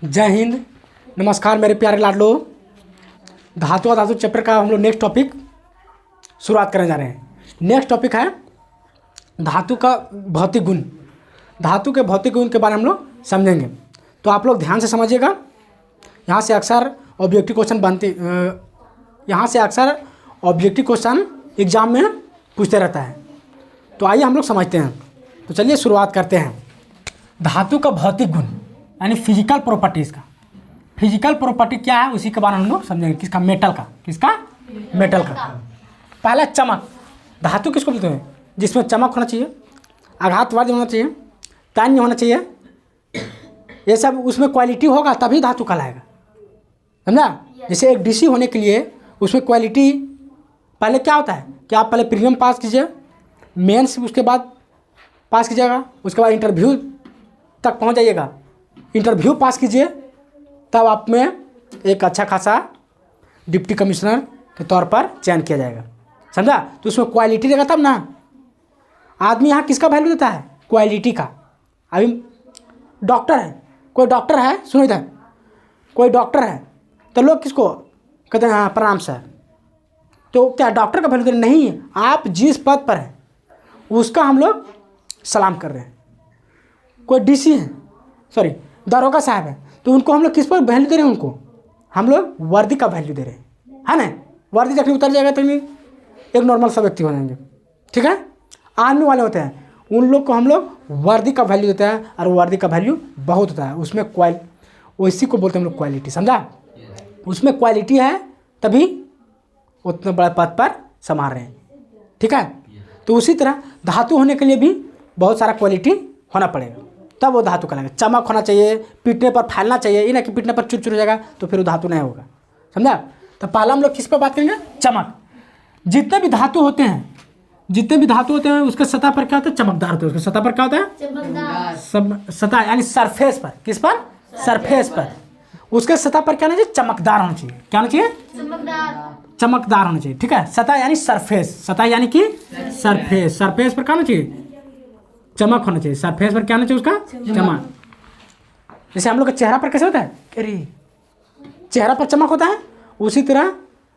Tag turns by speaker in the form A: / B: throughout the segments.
A: जय हिंद, नमस्कार मेरे प्यारे लाडलो। धातु धातु चैप्टर का हम लोग नेक्स्ट टॉपिक शुरुआत करने जा रहे हैं। नेक्स्ट टॉपिक है धातु का भौतिक गुण। धातु के भौतिक गुण के बारे में हम लोग समझेंगे, तो आप लोग ध्यान से समझिएगा। यहाँ से अक्सर ऑब्जेक्टिव क्वेश्चन एग्जाम में पूछते रहता है, तो आइए हम लोग समझते हैं। तो चलिए शुरुआत करते हैं। धातु का भौतिक गुण यानी फिजिकल प्रॉपर्टीज़ का। फिजिकल प्रॉपर्टी क्या है उसी के बारे में हम लोग समझेंगे। किसका? मेटल का। किसका? मेटल का। पहला चमक। धातु किसको बोलते हैं? जिसमें चमक होना चाहिए, आघातवादी होना चाहिए, तान्य होना चाहिए, ये सब उसमें क्वालिटी होगा तभी धातु कहलाएगा। समझा? जैसे एक डीसी होने के लिए उसमें क्वालिटी पहले क्या होता है कि आप पहले प्रीलिम पास कीजिए, मेंस उसके बाद पास कीजिएगा, उसके बाद इंटरव्यू तक पहुंच जाइएगा। इंटरव्यू पास कीजिए तब आप में एक अच्छा खासा डिप्टी कमिश्नर के तौर पर चयन किया जाएगा। समझा? तो उसमें क्वालिटी रहेगा तब ना। आदमी यहाँ किसका वैल्यू देता है? क्वालिटी का। अभी डॉक्टर है, कोई डॉक्टर है, सुनो इधर, कोई डॉक्टर है तो लोग किसको कहते हैं? हाँ प्रणाम सर। तो क्या डॉक्टर का वैल्यू दे? नहीं, आप जिस पद पर हैं उसका हम लोग सलाम कर रहे हैं। कोई डीसी है, सॉरी दरोगा साहब है, तो उनको हम लोग किस पर वैल्यू दे रहे हैं? उनको हम लोग वर्दी का वैल्यू दे रहे हैं, है ना। वर्दी जखनी उतर जाएगा तो एक नॉर्मल सा व्यक्ति हो जाएंगे। ठीक है? आर्मी वाले होते हैं, उन लोग को हम लोग वर्दी का वैल्यू देते हैं, और वर्दी का वैल्यू बहुत होता है। उसमें इसी को बोलते हैं हम लोग क्वालिटी। समझा? उसमें क्वालिटी है तभी उतने बड़े पद पर संभाल रहे हैं। ठीक है? तो उसी तरह धातु होने के लिए भी बहुत सारा क्वालिटी होना पड़ेगा, तब वो धातु कहलाएगा। चमक होना चाहिए, पीटने पर फैलना चाहिए, ये ना कि पीटने पर चुर हो जाएगा तो फिर वो धातु नहीं होगा। समझा? तो पहला हम लोग किस पर बात करेंगे? चमक। जितने भी धातु होते हैं उसके सतह पर क्या होता है? चमकदार होते हैं। उसके सतह पर क्या होता है? चमकदार। सतह यानी सरफेस पर। किस पर? सरफेस पर। उसके सतह पर क्या होना चाहिए? चमकदार होना चाहिए। क्या होना चाहिए? चमकदार होना चाहिए। ठीक है? सतह यानी सरफेस। सतह यानी कि सरफेस। सरफेस पर क्या होना चाहिए? चमक होना चाहिए। सरफेस पर क्या होना चाहिए? उसका चमक। जैसे हम लोग का चेहरा पर कैसे होता है? अरे चेहरा पर चमक होता है, उसी तरह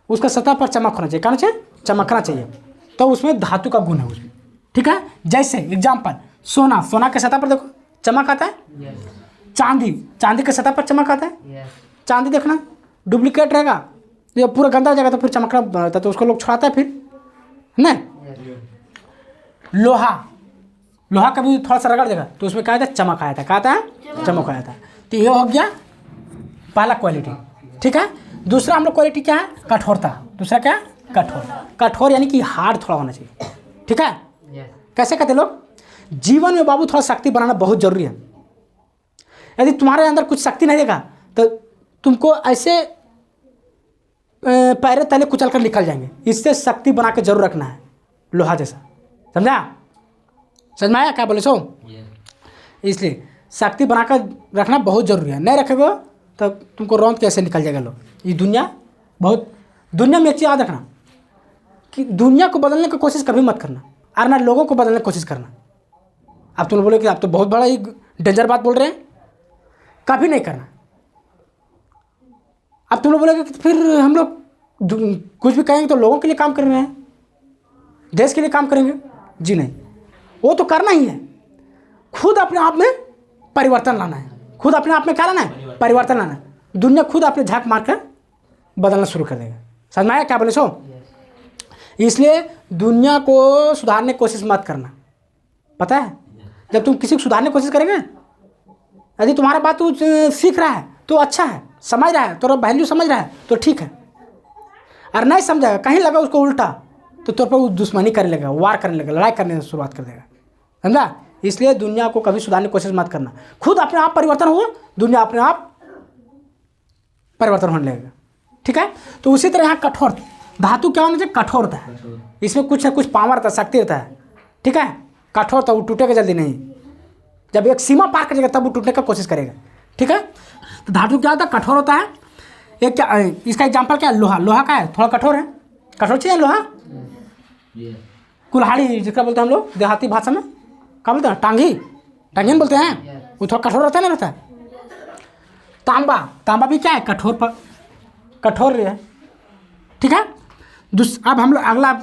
A: उसका सतह पर चमक होना चाहिए। क्या होना चाहिए? चमकना चाहिए। तो उसमें धातु का गुण है उसमें। ठीक है? जैसे एग्जाम्पल सोना। सोना के सतह पर देखो चमक आता है। चांदी के सतह पर चमक आता है। चांदी देखना डुप्लीकेट रहेगा, ये पूरा गंदा हो जाएगा तो फिर चमकना बनता है, तो उसको लोग छुड़ाता है फिर, नहीं। लोहा का भी थोड़ा सा रगड़ देगा तो उसमें क्या आता है? चमक आया था। क्या आता है? चमक आया था। तो ये हो गया पहला क्वालिटी। ठीक है? दूसरा हम लोग क्वालिटी क्या है? कठोरता। दूसरा क्या है? कठोर यानी कि हार्ड थोड़ा होना चाहिए। ठीक है? कैसे कहते लोग? जीवन में बाबू थोड़ा शक्ति बनाना बहुत जरूरी है। यदि तुम्हारे अंदर कुछ शक्ति नहीं देगा तो तुमको ऐसे पैरे तले कुचल कर निकल जाएंगे। इससे शक्ति बना के जरूर रखना है, लोहा जैसा। समझा? समझ में आया क्या बोले सो? इसलिए शक्ति बनाकर रखना बहुत जरूरी है। नहीं रखोगे तो तुमको रौंद कैसे निकल जाएगा लोग। ये दुनिया में एक चीज़ याद रखना कि दुनिया को बदलने की कोशिश कभी मत करना, और ना लोगों को बदलने की कोशिश करना। अब तुम बोले कि आप तो बहुत बड़ा ही डेंजर बात बोल रहे हैं, कभी नहीं करना। अब तुम लोग बोलोगे कि फिर हम लोग कुछ भी कहेंगे तो लोगों के लिए काम कर रहे हैं, देश के लिए काम करेंगे। जी नहीं, वो तो करना ही है। खुद अपने आप में परिवर्तन लाना है। खुद अपने आप में क्या लाना है? परिवर्तन लाना है। दुनिया खुद अपने झांक मारकर बदलना शुरू कर देगा। समझ में आया क्या बोले सो? इसलिए दुनिया को सुधारने की कोशिश मत करना। पता है, जब तुम किसी को सुधारने की कोशिश करेंगे, यदि तुम्हारा बात तू सीख रहा है तो अच्छा है, समझ रहा है, तो वैल्यू समझ रहा है तो ठीक है। और नहीं समझाएगा, कहीं लगा उसको उल्टा, तो तुम पर वो दुश्मनी करने लगेगा, वार करने लगेगा, लड़ाई करने की शुरुआत कर देगा। समझा? इसलिए दुनिया को कभी सुधारने की कोशिश मत करना। खुद अपने आप परिवर्तन हो, दुनिया अपने आप परिवर्तन होने लगेगा। ठीक है? तो उसी तरह यहाँ कठोर धातु क्या होना चाहिए? कठोर होता है। इसमें कुछ ना कुछ पावर रहता है, शक्ति रहता है। ठीक है? कठोर होता है, वो टूटेगा जल्दी नहीं। जब एक सीमा पार करेगा तब वो टूटने का कोशिश करेगा। ठीक है? तो धातु क्या होता है? कठोर होता है। एक क्या, इसका एग्जाम्पल क्या है? लोहा का है, थोड़ा कठोर है। कठोर चाहिए लोहा। कुल्हाड़ी जिसका बोलते हैं हम लोग देहाती भाषा में, क्या बोलते हैं? टांगी बोलते हैं। वो थोड़ा कठोर रहता है ना, रहता है। तांबा, तांबा भी क्या है, कठोर है, ठीक है। अब हम लोग अगला,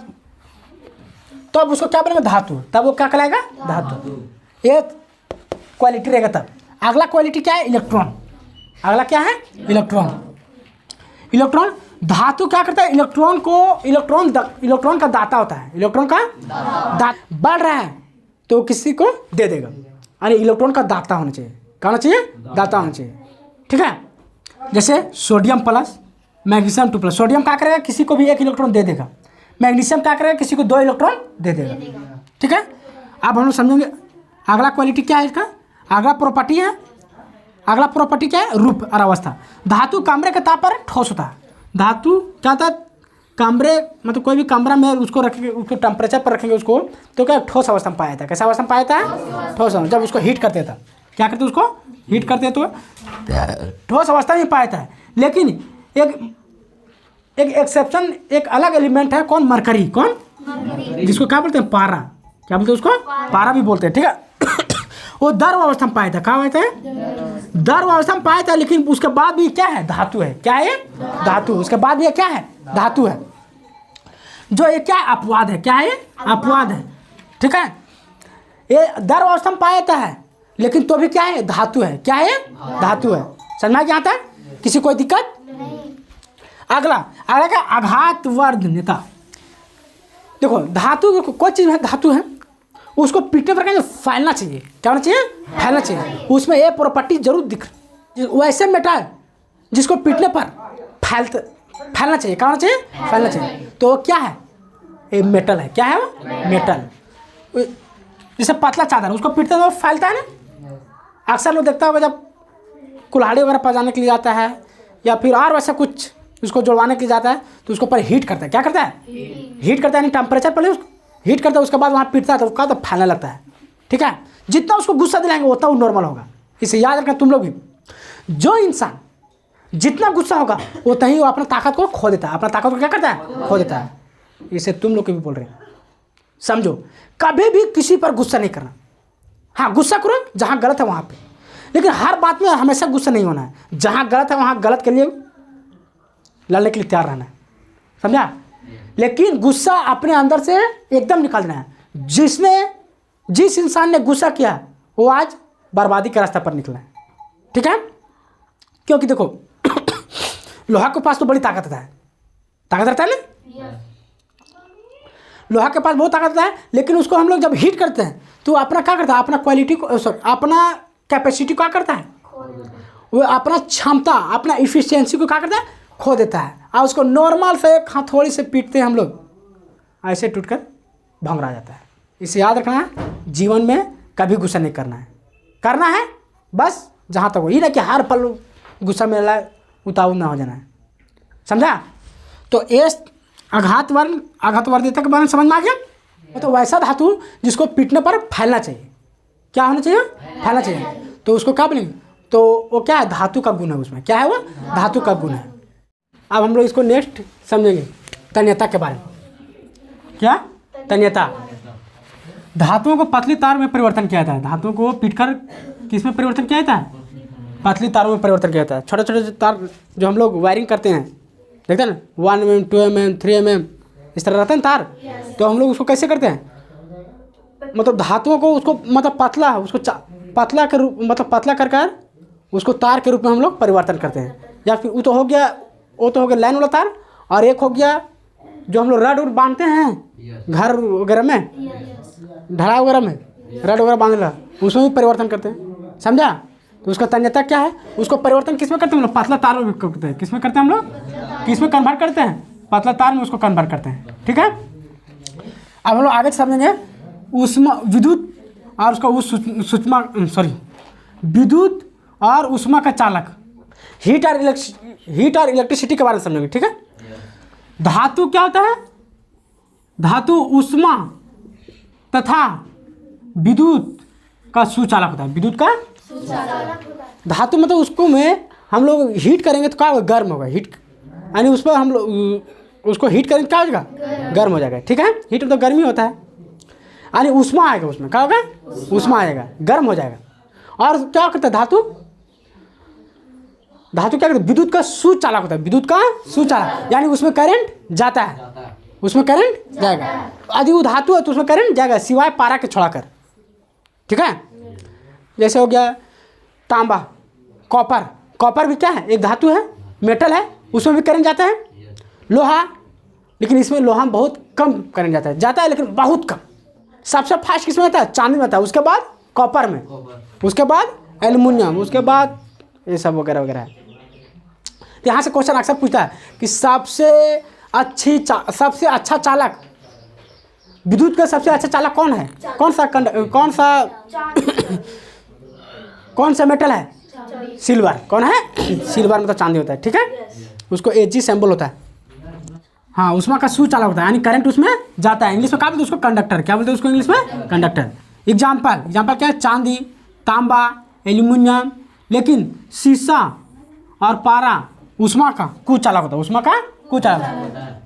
A: तो अब उसको क्या बोलेंगे, धातु, तब वो क्या कहलाएगा, धातु। ये क्वालिटी रहेगा। तब अगला क्वालिटी क्या है, इलेक्ट्रॉन। अगला क्या है, इलेक्ट्रॉन। धातु क्या करता है, इलेक्ट्रॉन का दाता होता है। इलेक्ट्रॉन का बढ़ रहा है तो किसी को दे देगा, अरे इलेक्ट्रॉन का दाता होना चाहिए, क्या होना चाहिए, दाता होना चाहिए, ठीक है। जैसे sodium plus magnesium 2 plus, sodium क्या करेगा, किसी को भी 1 इलेक्ट्रॉन दे देगा, मैग्नीशियम क्या करेगा, किसी को 2 इलेक्ट्रॉन दे देगा, ठीक है। अब हम लोग समझेंगे अगला क्वालिटी क्या है इसका, अगला प्रॉपर्टी है, अगला प्रॉपर्टी क्या है, रूप और अवस्था। धातु कमरे के ताप पर ठोस होता है। धातु क्या होता है, कमरे मतलब कोई भी कमरा में उसको रखेंगे, उसको टेम्परेचर पर रखेंगे उसको, तो क्या ठोस अवस्था में पाया जाता है। कैसा अवस्था में पाया जाता है, ठोस अवस्था। जब उसको हीट करते था, क्या करते उसको हीट करते तो ठोस अवस्था में पाया जाता है। लेकिन एक एक्सेप्शन, एक अलग एलिमेंट है, कौन, मरकरी, कौन, जिसको क्या बोलते हैं, पारा, क्या बोलते हैं उसको, पारा भी बोलते हैं, ठीक है। वो द्रव अवस्था में पाया था, क्या होता है, द्रव अवस्था में पाया था, लेकिन उसके बाद भी क्या है, धातु है, क्या है, धातु। उसके बाद भी क्या है, धातु है। जो ये क्या है, अपवाद है, क्या है, अपवाद है, ठीक है। ये द्रव अवस्था में पाया जाता है, लेकिन तो भी क्या है, धातु है, क्या है, धातु है। समझ में आता है, किसी कोई दिक्कत। अगला क्या, आघात वर्धनता। देखो धातु, कोई चीज़ है धातु है, उसको पीटने पर क्या फैलना चाहिए, क्या होना चाहिए, फैलना चाहिए। उसमें ये प्रॉपर्टी जरूर दिख, वैसे मेटल जिसको पीटने पर फैलना चाहिए, क्या होना चाहिए, फैलना चाहिए। तो क्या है, ये मेटल है, क्या है वो, मेटल। जैसे पतला चादर, उसको पीटते तो फैलता है ना। अक्सर लोग देखता होगा जब कुल्हाड़ी वगैरह पजाने के लिए जाता है, या फिर और वैसा कुछ उसको जुड़वाने के लिए जाता है, तो उसको पर हीट करता है, क्या करता है, हीट करता है, यानी टेम्परेचर पर उसको हीट करता है, उसके बाद वहाँ पीटता है तो उसका तो फैलने लगता है, ठीक है। जितना उसको गुस्सा दिलाएंगे उतना वो नॉर्मल होगा। इसे याद रखना तुम लोग भी, जो इंसान जितना गुस्सा होगा उतना ही वो अपना ताकत को खो देता है, अपना ताकत को क्या करता है, खो देता है। इसे तुम लोग भी बोल रहे हैं, समझो, कभी भी किसी पर गुस्सा नहीं करना। हाँ गुस्सा करो जहाँ गलत है वहाँ पे, लेकिन हर बात में हमेशा गुस्सा नहीं होना है। जहाँ गलत है वहाँ गलत के लिए लड़ने के लिए तैयार रहना है, समझा। लेकिन गुस्सा अपने अंदर से एकदम निकाल देना है। जिस इंसान ने गुस्सा किया वो आज बर्बादी के रास्ते पर निकला है, ठीक है। क्योंकि देखो लोहा के पास तो बड़ी ताकत रहता है ना, लोहा के पास बहुत ताकत रहता है, लेकिन उसको हम लोग जब हीट करते हैं तो अपना क्या करता है, अपना क्वालिटी को, अपना कैपेसिटी को क्या करता है, वो अपना क्षमता, अपना इफिशियंसी को क्या करता है, खो देता है। और उसको नॉर्मल से हथौड़ी से पीटते हैं हम लोग, ऐसे टूटकर भंगरा जाता है। इसे याद रखना है, जीवन में कभी गुस्सा नहीं करना है बस जहाँ तक हो, ये ना कि हर पल गुस्सा में उतावल ना हो जाना है, समझा। तो ये आघातवर्धता के बारे में समझ में आ गया। तो वैसा धातु जिसको पीटने पर फैलना चाहिए, क्या होना चाहिए, फैलना चाहिए, तो उसको क्या बोलेंगे, तो वो क्या है, धातु का गुण है, उसमें क्या है, वो धातु का गुण है। अब हम लोग इसको नेक्स्ट समझेंगे तन्यता के बारे में। क्या, तन्यता। धातुओं को पतली तार में परिवर्तन किया जाता है। धातुओं को पीटकर किस में परिवर्तन किया जाता है, पतली तारों में परिवर्तन किया जाता है। छोटे छोटे तार जो हम लोग वायरिंग करते हैं, देखते हैं ना, 1 mm 2 mm 3 mm इस तरह रहता है ना तार, तो हम लोग उसको कैसे करते हैं, मतलब धातुओं को उसको मतलब पतला, उसको पतला के रूप, मतलब पतला कर उसको तार के रूप में हम लोग परिवर्तन करते हैं। या फिर वो तो हो गया लाइन वाला तार, और एक हो गया जो हम लोग रड बांधते हैं घर वगैरह में, ढलाई वगैरह में रड वगैरह बांधना, उसमें भी परिवर्तन करते हैं, समझा। तो उसका तन्यता क्या है, उसको परिवर्तन किस में करते हैं हम लोग, पतला तार में करते हैं। किस में करते हैं हम लोग, किस में कन्वर्ट करते हैं, पतला तार में उसको कन्वर्ट करते हैं, ठीक है। अब हम लोग आगे समझेंगे विद्युत और उसका विद्युत और उष्मा का चालक, हीट और इलेक्ट्रिसिटी के बारे में समझेंगे, ठीक है। धातु क्या होता है, धातु उष्मा तथा विद्युत का सुचालक होता है। विद्युत का धातु मतलब उसको में हम लोग हीट करेंगे तो क्या होगा, गर्म होगा, हीट यानी उस पर हम लोग उसको हीट करेंगे क्या हो जाएगा, गर्म हो जाएगा, ठीक है। हीट तो गर्मी होता है, यानी उष्मा आएगा, उसमें क्या होगा, उष्मा आएगा, गर्म हो जाएगा। और क्या करता है धातु, धातु क्या करता है, विद्युत का सुचालक होता है, विद्युत का सुचालक, यानी उसमें करंट जाता है, उसमें करंट जाएगा। यदि वो धातु है तो उसमें करंट जाएगा सिवाय पारा के छोड़ाकर, ठीक है। जैसे हो गया तांबा, कॉपर, कॉपर भी क्या है, एक धातु है, मेटल है, उसमें भी करंट जाता है। लोहा, लेकिन इसमें लोहा में बहुत कम करंट जाता है लेकिन बहुत कम। सबसे फास्ट किसमें आता है, चांदी में आता है, उसके बाद कॉपर में, उसके बाद एल्युमिनियम, उसके बाद ये सब वगैरह वगैरह है। तो यहाँ से क्वेश्चन अक्सर पूछता है कि सबसे अच्छा चालक, विद्युत का सबसे अच्छा चालक कौन है, कौन सा मेटल है, सिल्वर। कौन है, सिल्वर में तो चांदी होता है, ठीक है। उसको Ag सिंबल होता है। हाँ, उसमें का सुचालक होता है, यानी करंट उसमें जाता है। इंग्लिश में क्या बोलते हैं उसको, कंडक्टर। क्या बोलते हैं उसको इंग्लिश में, कंडक्टर। एग्जाम्पल क्या है, चांदी, तांबा, एल्यूमिनियम। लेकिन शीशा और पारा उष्मा का कुचालक होता है, उष्मा का कुचालक होता है।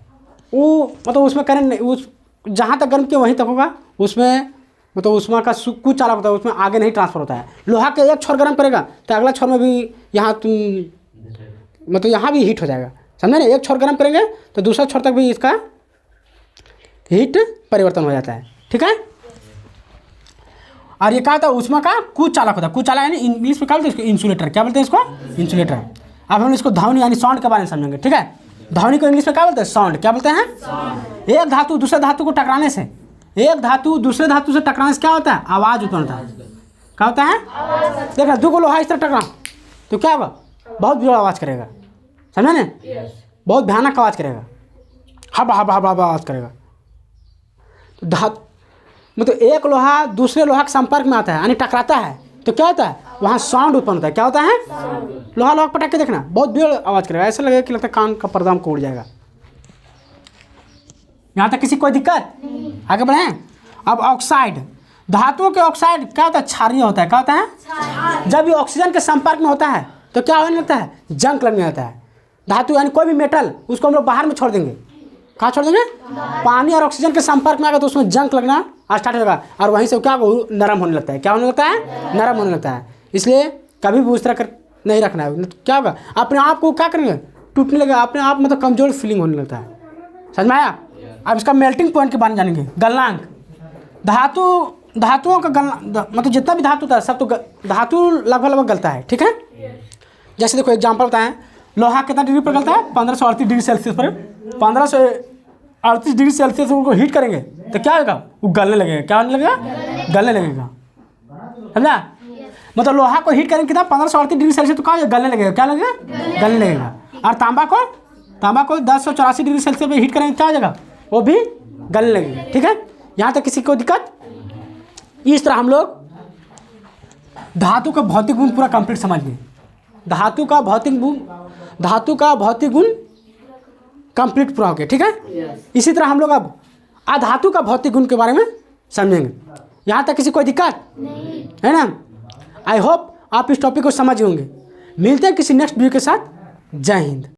A: वो मतलब उसमें करंट नहीं, उस जहाँ तक गर्म किया वहीं तक होगा, उसमें मतलब उष्मा का कुचालक होता है, उसमें आगे नहीं ट्रांसफर होता है। लोहा के एक छोर गर्म करेगा तो अगला छोर में भी यहाँ मतलब यहाँ भी हीट हो जाएगा, समझे ना। एक छोर गर्म करेंगे तो दूसरा छोर तक भी इसका हीट परिवर्तन हो जाता है, ठीक है। और ये क्या होता है, उष्मा का कुचालक होता है। कुचालक यानी इंग्लिश में क्या बोलते हैं इसको, इंसुलेटर। क्या बोलते हैं इसको, इंसुलेटर। अब हम इसको ध्वनि यानी साउंड के बारे में समझेंगे, ठीक है। ध्वनि को इंग्लिश में क्या बोलते हैं, साउंड। क्या बोलते हैं, एक धातु दूसरे धातु को टकराने से, एक धातु दूसरे धातु से टकराने से क्या होता है, आवाज उत्पन्न होता है। क्या होता है, देखना, दो को लोहा इस तरह टकरा तो क्या होगा, बहुत जोर आवाज करेगा, समझे ना, बहुत भयानक आवाज करेगा, हवा हवा हवा आवाज करेगा। तो धातु मतलब एक लोहा दूसरे लोहा के संपर्क में आता है यानी टकराता है तो क्या होता है, वहाँ साउंड उत्पन्न होता है। क्या होता है, लोहा लोहा पटक के देखना, बहुत जोर आवाज करेगा, ऐसा लगेगा कि लगता है कान का पर्दा को उड़ जाएगा। यहाँ तक किसी कोई दिक्कत, आगे बढ़ें। अब ऑक्साइड, धातुओं के ऑक्साइड क्या होता है, क्षारीय होता है। क्या होता है, जब ये ऑक्सीजन के संपर्क में होता है तो क्या होने लगता है, जंग लगने लगता है। धातु यानी कोई भी मेटल, उसको हम लोग बाहर में छोड़ देंगे। कहाँ छोड़ देंगे, पानी और ऑक्सीजन के संपर्क में आएगा तो उसमें जंग लगना स्टार्ट होगा और वहीं से क्या नरम होने लगता है। क्या होने लगता है, नरम होने लगता है। इसलिए कभी भी उस तरह कर नहीं रखना है, तो क्या होगा, अपने आप को क्या करेंगे, टूटने लगेगा, अपने आप मतलब कमजोर फीलिंग होने लगता है। समझ में आया। अब इसका मेल्टिंग पॉइंट के बारे में जानेंगे। गलनांक, धातुओं का मतलब जितना भी धातु था सब तो धातु लगभग गलता है, ठीक है। जैसे देखो एग्जाम्पल बताएं, लोहा कितना डिग्री पर गलता है, 1538 डिग्री सेल्सियस पर। 1538 डिग्री सेल्सियस को हीट करेंगे तो क्या होगा, वो गलने लगेगा। क्या होने लगेगा, गलने लगेगा, समझा। मतलब लोहा को हीट करेंगे कितना, 1538 डिग्री सेल्सियस तो क्या गलने लगेगा। क्या लगेगा, गलने लगेगा। और तांबा को 1084 डिग्री सेल्सियस पर हीट करेंगे क्या हो जाएगा, वो भी गलने लगेगा, ठीक है। यहाँ तक किसी को दिक्कत। इस तरह हम लोग धातु का भौतिक गुण पूरा कंप्लीट समझ गए। धातु का भौतिक गुण कंप्लीट पूरा हो गया, ठीक है। इसी तरह हम लोग अब अधातु का भौतिक गुण के बारे में समझेंगे। यहाँ तक किसी कोई दिक्कत नहीं है ना। आई होप आप इस टॉपिक को समझ होंगे। मिलते हैं किसी नेक्स्ट वीडियो के साथ। जय हिंद।